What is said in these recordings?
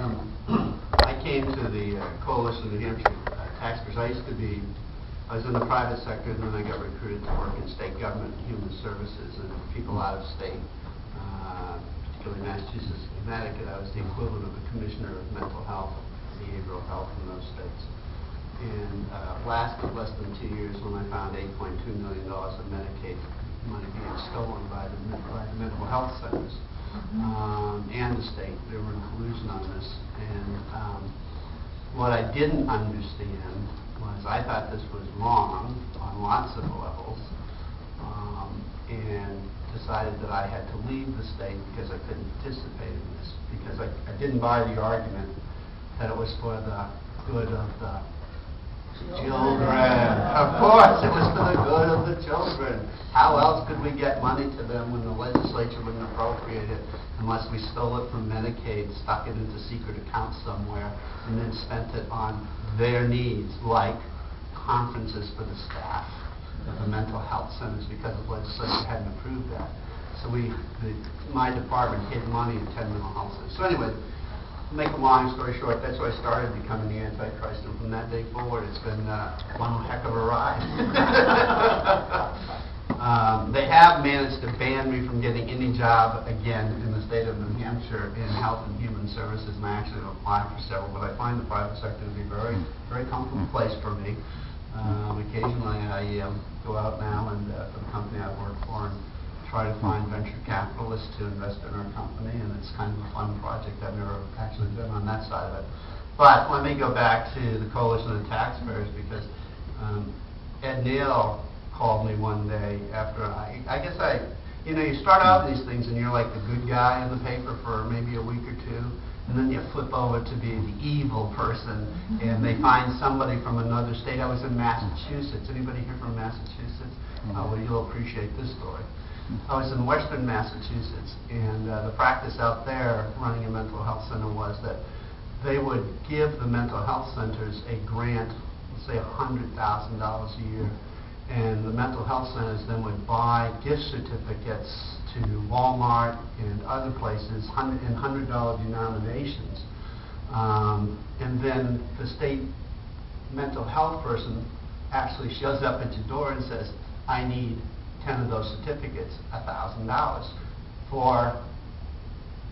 I came to the Coalition of New Hampshire Taxpayers. I was in the private sector, and then I got recruited to work in state government and human services and people out of state, particularly Massachusetts and Connecticut. I was the equivalent of the Commissioner of Mental Health, Behavioral Health in those states. And lasted less than 2 years when I found $8.2 million of Medicaid money being stolen by the mental health centers and the state. They were in collusion on this. And what I didn't understand was I thought this was wrong on lots of levels, and decided that I had to leave the state because I couldn't participate in this, because I didn't buy the argument that it was for the good of the children. Of course, it was for the good of the children. How else could we get money to them when the legislature wouldn't appropriate it unless we stole it from Medicaid, stuck it into secret accounts somewhere, and then spent it on their needs, like conferences for the staff of the mental health centers, because the legislature hadn't approved that. So my department hid money in 10 mental health centers. So anyway, make a long story short, that's why I started becoming the Antichrist, and from that day forward, it's been one heck of a ride. They have managed to ban me from getting any job again in the state of New Hampshire in health and human services, and I actually have applied for several, but I find the private sector to be a very, very comfortable place for me. Occasionally, I go out now and for the company I work for and try to find venture capitalists to invest in our company, and it's kind of a fun project. I've never actually been on that side of it. But let me go back to the Coalition of Taxpayers, because Ed Neal called me one day after you start out these things and you're like the good guy in the paper for maybe a week or two, and then you flip over to be the evil person, and they find somebody from another state. I was in Massachusetts. Anybody here from Massachusetts? Well, you'll appreciate this story. I was in western Massachusetts, and the practice out there running a mental health center was that they would give the mental health centers a grant, let's say $100,000 a year, and the mental health centers then would buy gift certificates to Walmart and other places in $100 denominations. And then the state mental health person actually shows up at your door and says, I need 10 of those certificates, $1,000 for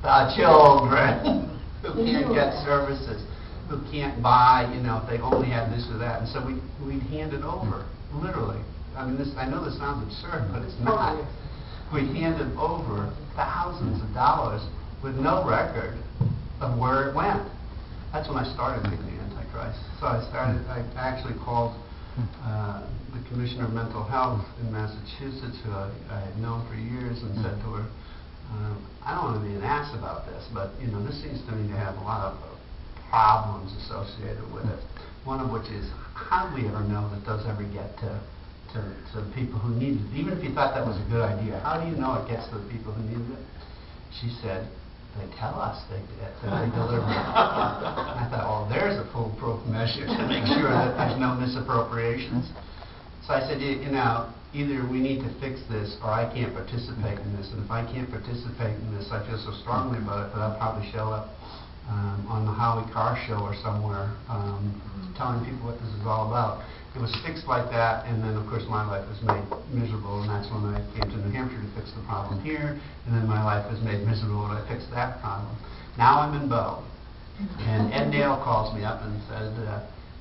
the children who can't get services, who can't buy, if they only have this or that. And so we'd hand it over, literally. I mean, I know this sounds absurd, but it's not. We handed over thousands of dollars with no record of where it went. That's when I started being the Antichrist. So I actually called the Commissioner of Mental Health in Massachusetts, who I had known for years, and said to her, I don't want to be an ass about this, but this seems to me to have a lot of problems associated with it. One of which is, how do we ever know that those ever get to people who need it? Even if you thought that was a good idea, how do you know it gets to the people who need it? She said, they tell us that they deliver it. I thought, well, there's a foolproof measure to make sure that there's no misappropriations. So I said, either we need to fix this or I can't participate in this. And if I can't participate in this, I feel so strongly about it that I'll probably show up on the Howie Carr show or somewhere telling people what this is all about. It was fixed like that, and then of course my life was made miserable, and that's when I came to New Hampshire to fix the problem here, and then my life was made miserable when I fixed that problem. Now I'm in Bow, and Ed Neal calls me up and said,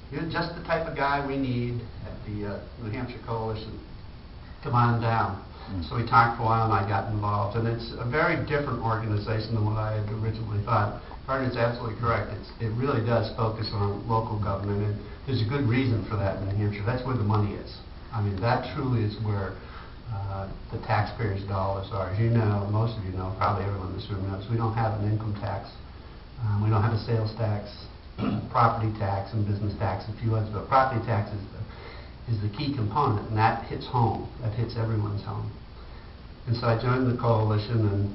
you're just the type of guy we need at the New Hampshire Coalition. Come on down. So we talked for a while, and I got involved, and it's a very different organization than what I had originally thought. Gardner's absolutely correct. It really does focus on local government, and there's a good reason for that in New Hampshire. That's where the money is. I mean, that truly is where the taxpayers' dollars are. As you know, most of you know, probably everyone in this room knows, we don't have an income tax. We don't have a sales tax, property tax, and business tax, and a few others, but property tax is the key component, and that hits home. That hits everyone's home. And so I joined the coalition and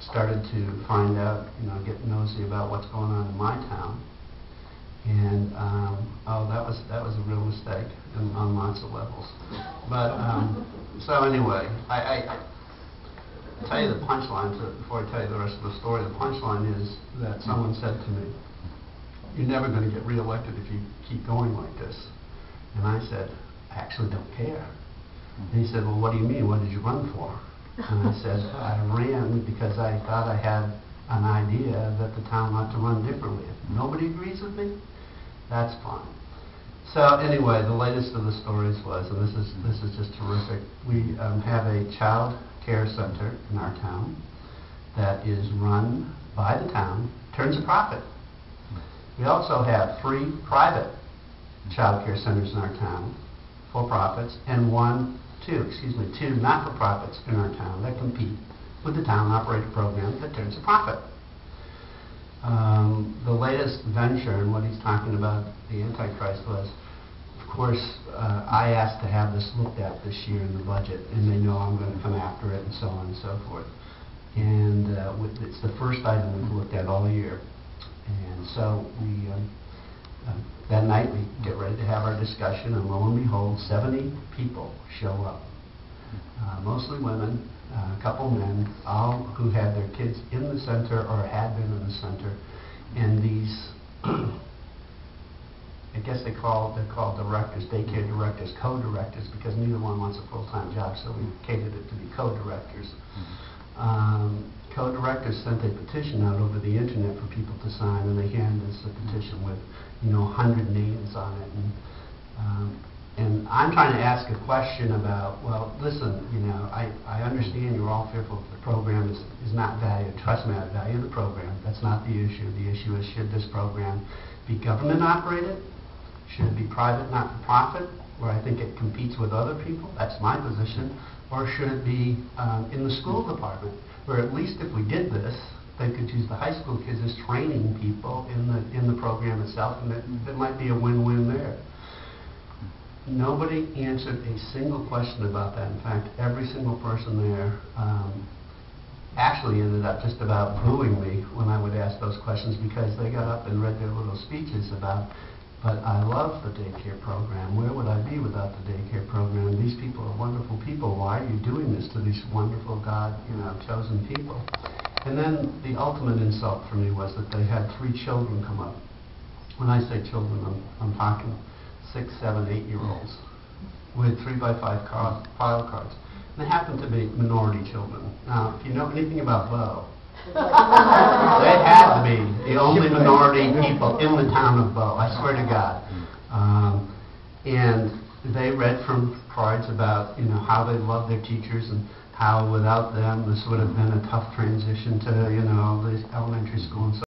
started to find out, get nosy about what's going on in my town. And that was a real mistake on lots of levels. But so anyway, I tell you the punchline before I tell you the rest of the story. The punchline is that someone said to me, you're never going to get reelected if you keep going like this. And I said, I actually don't care. And he said, well, what do you mean? What did you run for? And I said, I ran because I thought I had an idea that the town ought to run differently. If nobody agrees with me, that's fine. So anyway, the latest of the stories was, and this is just terrific, we have a child care center in our town that is run by the town, turns a profit. We also have 3 private child care centers in our town, for profits, and 2 not-for-profits in our town that compete with the town-operated program that turns a profit. The latest venture, and what he's talking about, the Antichrist, was, of course, I asked to have this looked at this year in the budget, and they know I'm going to come after it, and so on and so forth. And it's the first item we've looked at all year. And so we, that night, we get ready to have our discussion, and lo and behold, 70 people show up. Mostly women, a couple men, all who had their kids in the center or had been in the center. And these, I guess they're called directors, daycare directors, co-directors, because neither one wants a full-time job, so we catered it to be co-directors. Co-directors sent a petition out over the internet for people to sign, and they handed us a petition with, 100 names on it. And I'm trying to ask a question about, well, listen, I understand you're all fearful that the program is not valued. Trust me, I value the program. That's not the issue. The issue is, should this program be government operated? Should it be private, not-for-profit, where I think it competes with other people? That's my position. Or should it be in the school department, where at least if we did this, they could use the high school kids as training people in the program itself, and it might be a win-win there. Nobody answered a single question about that. In fact, every single person there actually ended up just about booing me when I would ask those questions, because they got up and read their little speeches about, but I love the daycare program. Where would I be without the daycare program? These people are wonderful people. Why are you doing this to these wonderful God, chosen people? And then the ultimate insult for me was that they had 3 children come up. When I say children, I'm talking 6, 7, 8-year-olds with 3x5 file cards. And they happened to be minority children. Now, if you know anything about Bow, they had to be the only minority people in the town of Bow, I swear to God. And they read from cards about, how they love their teachers and how without them this would have been a tough transition to, the elementary school and so